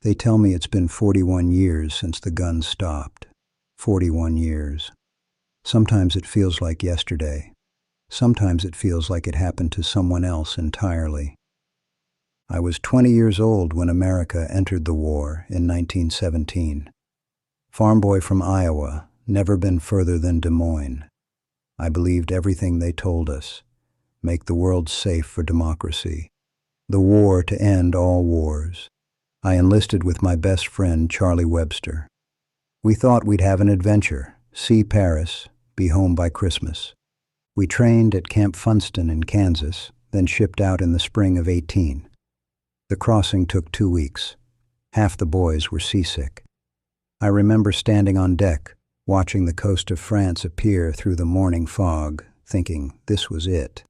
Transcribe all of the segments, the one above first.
They tell me it's been 41 years since the guns stopped. 41 years. Sometimes it feels like yesterday. Sometimes it feels like it happened to someone else entirely. I was 20 years old when America entered the war in 1917. Farm boy from Iowa, never been further than Des Moines. I believed everything they told us. Make the world safe for democracy. The war to end all wars. I enlisted with my best friend, Charlie Webster. We thought we'd have an adventure, see Paris, be home by Christmas. We trained at Camp Funston in Kansas, then shipped out in the spring of 18. The crossing took 2 weeks. Half the boys were seasick. I remember standing on deck, watching the coast of France appear through the morning fog, thinking this was it.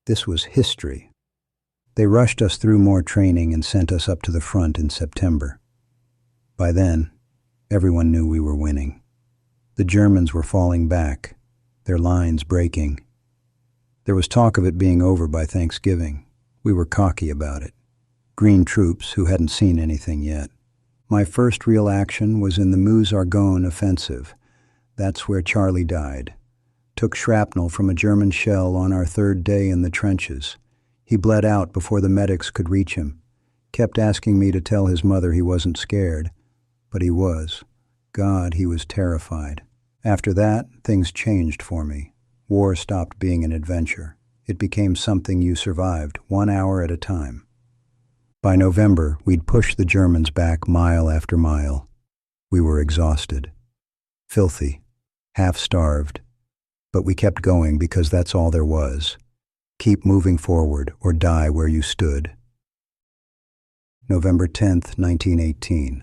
This was history. They rushed us through more training and sent us up to the front in September. By then, everyone knew we were winning. The Germans were falling back, their lines breaking. There was talk of it being over by Thanksgiving. We were cocky about it. Green troops who hadn't seen anything yet. My first real action was in the Meuse-Argonne offensive. That's where Charlie died. Took shrapnel from a German shell on our third day in the trenches. He bled out before the medics could reach him. Kept asking me to tell his mother he wasn't scared. But he was. God, he was terrified. After that, things changed for me. War stopped being an adventure. It became something you survived, 1 hour at a time. By November, we'd pushed the Germans back mile after mile. We were exhausted, filthy, half-starved, but we kept going because that's all there was. Keep moving forward or die where you stood. November 10th, 1918.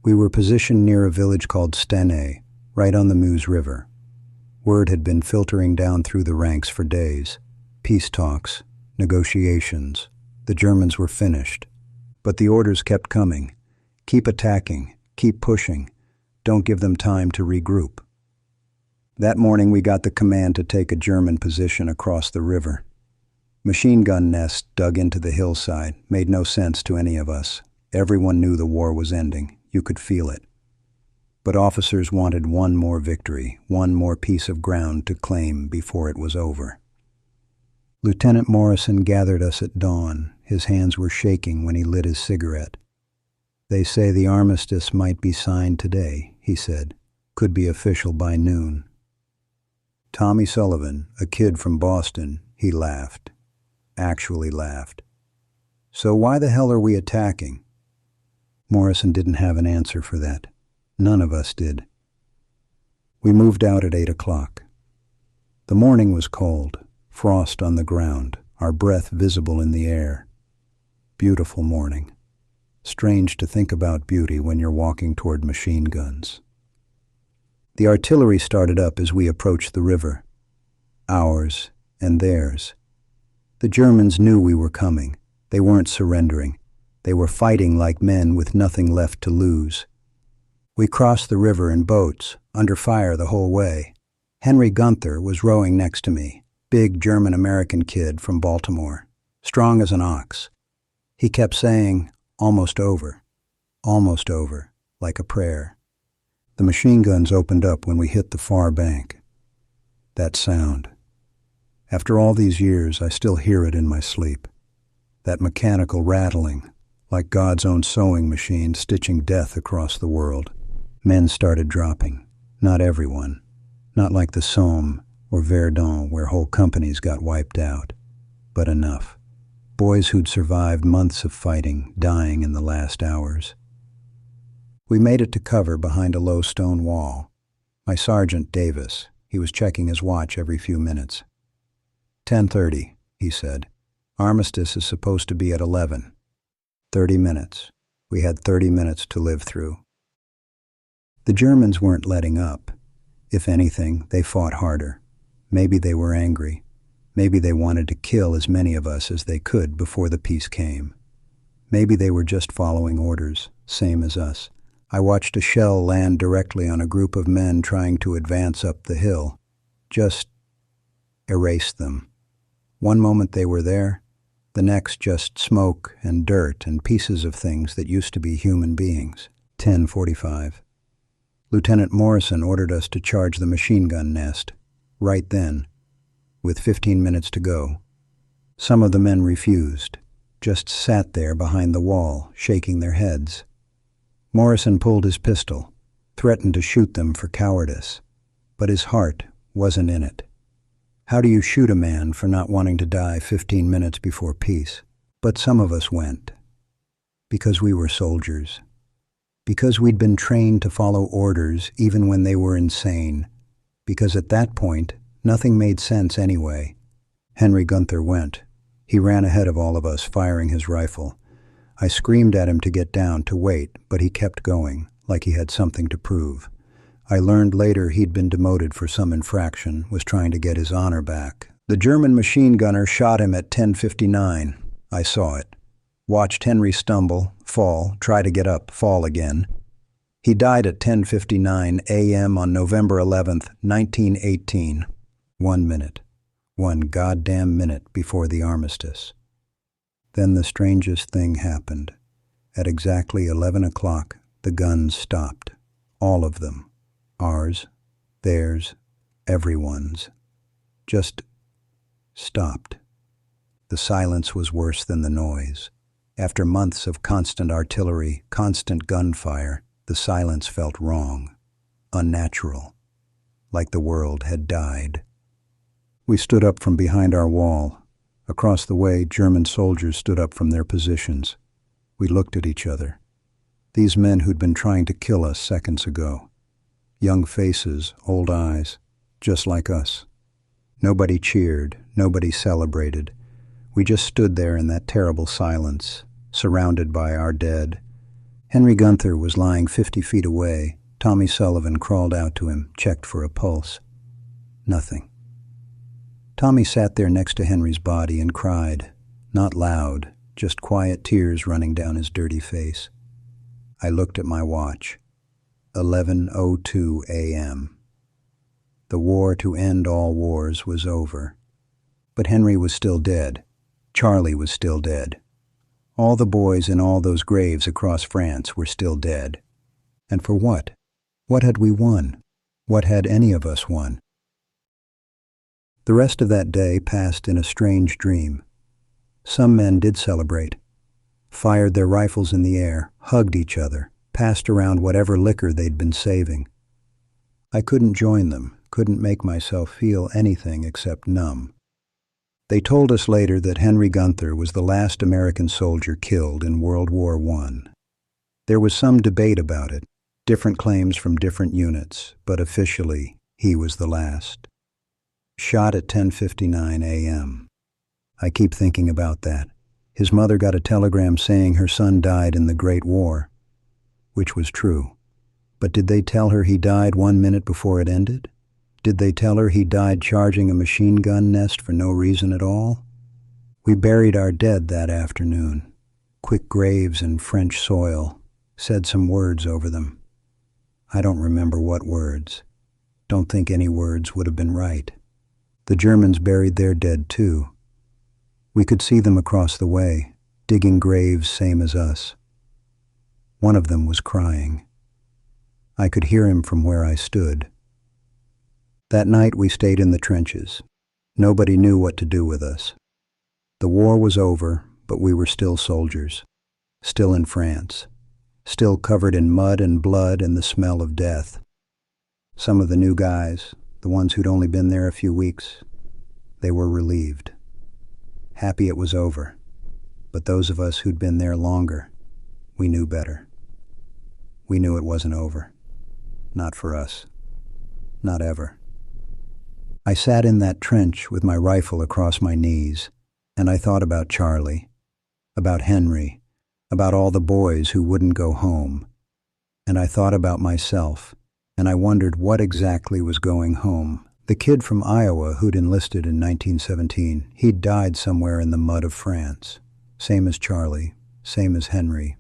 We were positioned near a village called Stenay, right on the Meuse River. Word had been filtering down through the ranks for days. Peace talks, negotiations. The Germans were finished. But the orders kept coming. Keep attacking, keep pushing. Don't give them time to regroup. That morning we got the command to take a German position across the river. Machine gun nests dug into the hillside, made no sense to any of us. Everyone knew the war was ending. You could feel it. But officers wanted one more victory, one more piece of ground to claim before it was over. Lieutenant Morrison gathered us at dawn. His hands were shaking when he lit his cigarette. They say the armistice might be signed today, he said. Could be official by noon. Tommy Sullivan, a kid from Boston, he laughed. Actually laughed. So why the hell are we attacking? Morrison didn't have an answer for that. None of us did. We moved out at 8 o'clock. The morning was cold. Frost on the ground, our breath visible in the air. Beautiful morning. Strange to think about beauty when you're walking toward machine guns. The artillery started up as we approached the river. Ours and theirs. The Germans knew we were coming. They weren't surrendering. They were fighting like men with nothing left to lose. We crossed the river in boats, under fire the whole way. Henry Gunther was rowing next to me. Big German-American kid from Baltimore, strong as an ox. He kept saying, almost over, like a prayer. The machine guns opened up when we hit the far bank. That sound. After all these years, I still hear it in my sleep. That mechanical rattling, like God's own sewing machine stitching death across the world. Men started dropping. Not everyone. Not like the Somme or Verdun, where whole companies got wiped out. But enough. Boys who'd survived months of fighting, dying in the last hours. We made it to cover behind a low stone wall. My sergeant, Davis, he was checking his watch every few minutes. 10:30, he said. Armistice is supposed to be at 11. 30 minutes. We had 30 minutes to live through. The Germans weren't letting up. If anything, they fought harder. Maybe they were angry. Maybe they wanted to kill as many of us as they could before the peace came. Maybe they were just following orders, same as us. I watched a shell land directly on a group of men trying to advance up the hill. Just erased them. One moment they were there, The next just smoke and dirt and pieces of things that used to be human beings. 10:45. Lieutenant Morrison ordered us to charge the machine gun nest, right then, with 15 minutes to go. Some of the men refused, just sat there behind the wall, shaking their heads. Morrison pulled his pistol, threatened to shoot them for cowardice, but his heart wasn't in it. How do you shoot a man for not wanting to die 15 minutes before peace? But some of us went, because we were soldiers, because we'd been trained to follow orders even when they were insane, because at that point, nothing made sense anyway. Henry Gunther went. He ran ahead of all of us, firing his rifle. I screamed at him to get down, to wait, but he kept going, like he had something to prove. I learned later he'd been demoted for some infraction, was trying to get his honor back. The German machine gunner shot him at 10:59. I saw it. Watched Henry stumble, fall, try to get up, fall again. He died at 10:59 a.m. on November 11th, 1918. 1 minute. 1 goddamn minute before the armistice. Then the strangest thing happened. At exactly 11 o'clock, the guns stopped. All of them. Ours, theirs, everyone's. Just stopped. The silence was worse than the noise. After months of constant artillery, constant gunfire, the silence felt wrong, unnatural, like the world had died. We stood up from behind our wall. Across the way, German soldiers stood up from their positions. We looked at each other. These men who'd been trying to kill us seconds ago. Young faces, old eyes, just like us. Nobody cheered, nobody celebrated. We just stood there in that terrible silence, surrounded by our dead. Henry Gunther was lying 50 feet away. Tommy Sullivan crawled out to him, checked for a pulse. Nothing. Tommy sat there next to Henry's body and cried, not loud, just quiet tears running down his dirty face. I looked at my watch. 11:02 a.m. The war to end all wars was over. But Henry was still dead. Charlie was still dead. All the boys in all those graves across France were still dead. And for what? What had we won? What had any of us won? The rest of that day passed in a strange dream. Some men did celebrate, fired their rifles in the air, hugged each other, passed around whatever liquor they'd been saving. I couldn't join them, couldn't make myself feel anything except numb. They told us later that Henry Gunther was the last American soldier killed in World War I. There was some debate about it, different claims from different units, but officially, he was the last. Shot at 10:59 a.m. I keep thinking about that. His mother got a telegram saying her son died in the Great War, which was true. But did they tell her he died 1 minute before it ended? Did they tell her he died charging a machine gun nest for no reason at all? We buried our dead that afternoon. Quick graves in French soil, said some words over them. I don't remember what words. Don't think any words would have been right. The Germans buried their dead too. We could see them across the way, digging graves same as us. One of them was crying. I could hear him from where I stood. That night we stayed in the trenches. Nobody knew what to do with us. The war was over, but we were still soldiers, still in France, still covered in mud and blood and the smell of death. Some of the new guys, the ones who'd only been there a few weeks, they were relieved. Happy it was over. But those of us who'd been there longer, we knew better. We knew it wasn't over. Not for us. Not ever. I sat in that trench with my rifle across my knees, and I thought about Charlie, about Henry, about all the boys who wouldn't go home. And I thought about myself, and I wondered what exactly was going home. The kid from Iowa who'd enlisted in 1917, he'd died somewhere in the mud of France. Same as Charlie, same as Henry.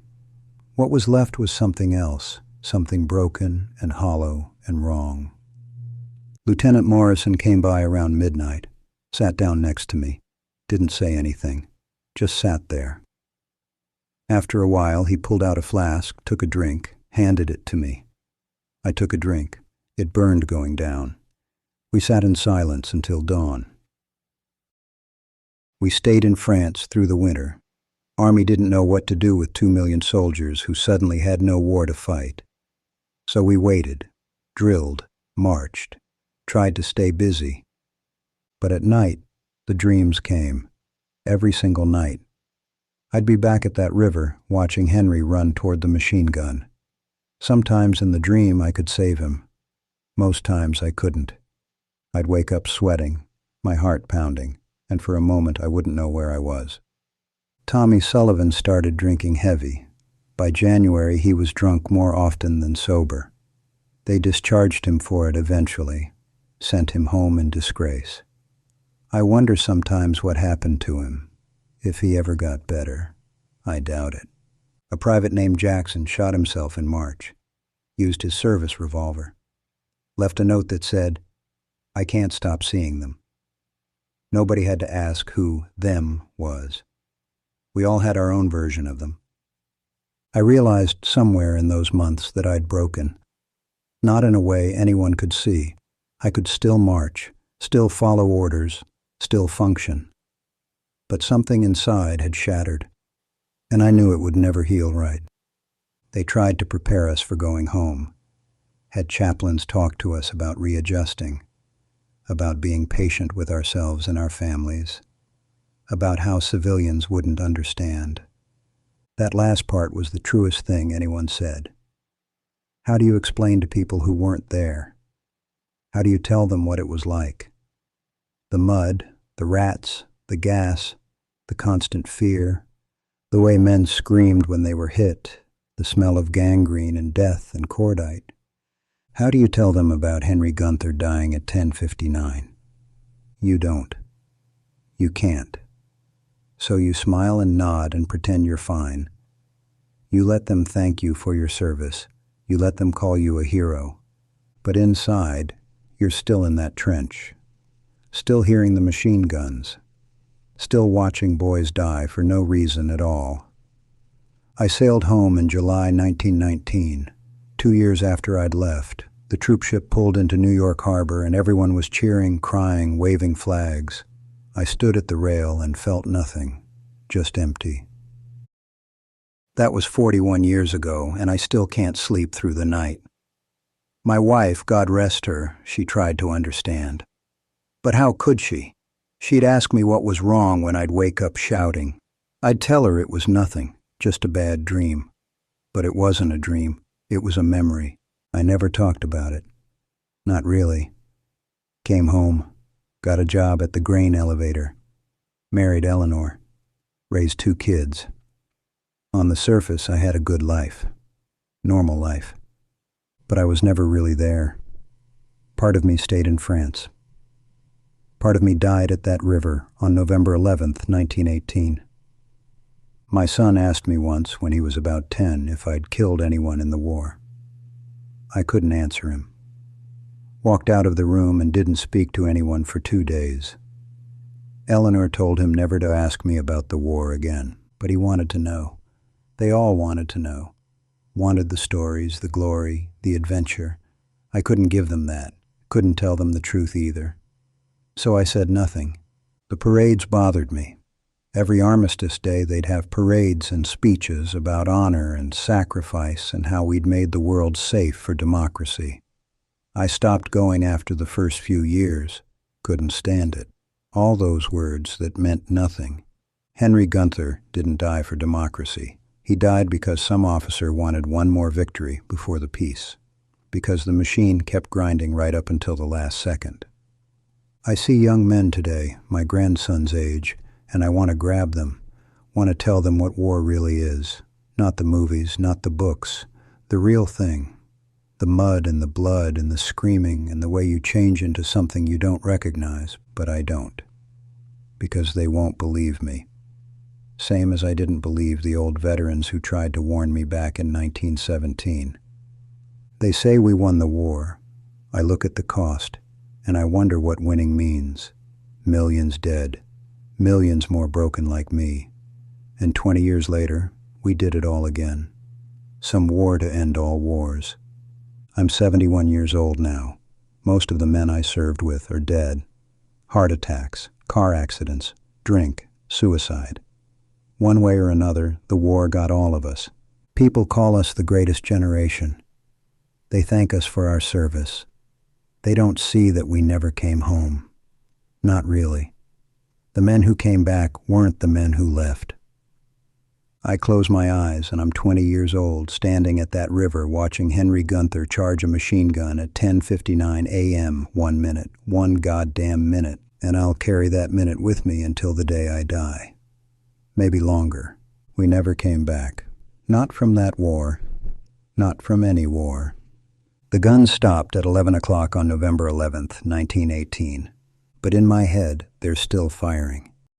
What was left was something else, something broken and hollow and wrong. Lieutenant Morrison came by around midnight, sat down next to me, didn't say anything. just sat there. After a while, he pulled out a flask, took a drink, handed it to me. I took a drink. It burned going down. We sat in silence until dawn. We stayed in France through the winter. Army didn't know what to do with 2 million soldiers who suddenly had no war to fight. So we waited, drilled, marched, tried to stay busy. But at night, the dreams came. Every single night. I'd be back at that river, watching Henry run toward the machine gun. Sometimes in the dream I could save him. Most times I couldn't. I'd wake up sweating, my heart pounding, and for a moment I wouldn't know where I was. Tommy Sullivan started drinking heavy. By January he was drunk more often than sober. They discharged him for it eventually, sent him home in disgrace. I wonder sometimes what happened to him, if he ever got better. I doubt it. A private named Jackson shot himself in March, used his service revolver, left a note that said, "I can't stop seeing them." Nobody had to ask who "them" was. We all had our own version of them. I realized somewhere in those months that I'd broken. Not in a way anyone could see. I could still march, still follow orders, still function. But something inside had shattered, and I knew it would never heal right. They tried to prepare us for going home, had chaplains talk to us about readjusting, about being patient with ourselves and our families, about how civilians wouldn't understand. That last part was the truest thing anyone said. How do you explain to people who weren't there? How do you tell them what it was like? The mud, the rats, the gas, the constant fear, the way men screamed when they were hit, the smell of gangrene and death and cordite. How do you tell them about Henry Gunther dying at 10:59? You don't. You can't. So you smile and nod and pretend you're fine. You let them thank you for your service. You let them call you a hero. But inside, you're still in that trench. Still hearing the machine guns. Still watching boys die for no reason at all. I sailed home in July 1919, 2 years after I'd left. The troop ship pulled into New York Harbor and everyone was cheering, crying, waving flags. I stood at the rail and felt nothing, just empty. That was 41 years ago, and I still can't sleep through the night. My wife, God rest her, she tried to understand. But how could she? She'd ask me what was wrong when I'd wake up shouting. I'd tell her it was nothing, just a bad dream. But it wasn't a dream, it was a memory. I never talked about it. Not really. Came home, got a job at the grain elevator, married Eleanor, raised 2 kids. On the surface, I had a good life, normal life. But I was never really there. Part of me stayed in France. Part of me died at that river on November 11th, 1918. My son asked me once, when he was about 10, if I'd killed anyone in the war. I couldn't answer him. Walked out of the room and didn't speak to anyone for 2 days. Eleanor told him never to ask me about the war again, but he wanted to know. They all wanted to know. Wanted the stories, the glory, the adventure. I couldn't give them that. Couldn't tell them the truth either. So I said nothing. The parades bothered me. Every Armistice Day they'd have parades and speeches about honor and sacrifice and how we'd made the world safe for democracy. I stopped going after the first few years. Couldn't stand it. All those words that meant nothing. Henry Gunther didn't die for democracy. He died because some officer wanted one more victory before the peace. Because the machine kept grinding right up until the last second. I see young men today, my grandson's age, and I want to grab them, want to tell them what war really is. Not the movies, not the books, the real thing. The mud and the blood and the screaming and the way you change into something you don't recognize, but I don't. Because they won't believe me. Same as I didn't believe the old veterans who tried to warn me back in 1917. They say we won the war. I look at the cost, and I wonder what winning means. Millions dead. Millions more broken like me. And 20 years later, we did it all again. Some war to end all wars. I'm 71 years old now. Most of the men I served with are dead. Heart attacks, car accidents, drink, suicide. One way or another, the war got all of us. People call us the greatest generation. They thank us for our service. They don't see that we never came home. Not really. The men who came back weren't the men who left. I close my eyes and I'm 20 years old, standing at that river watching Henry Gunther charge a machine gun at 10:59 a.m. 1 minute, one goddamn minute, and I'll carry that minute with me until the day I die. Maybe longer. We never came back. Not from that war. Not from any war. The gun stopped at 11 o'clock on November 11th, 1918. But in my head, they're still firing.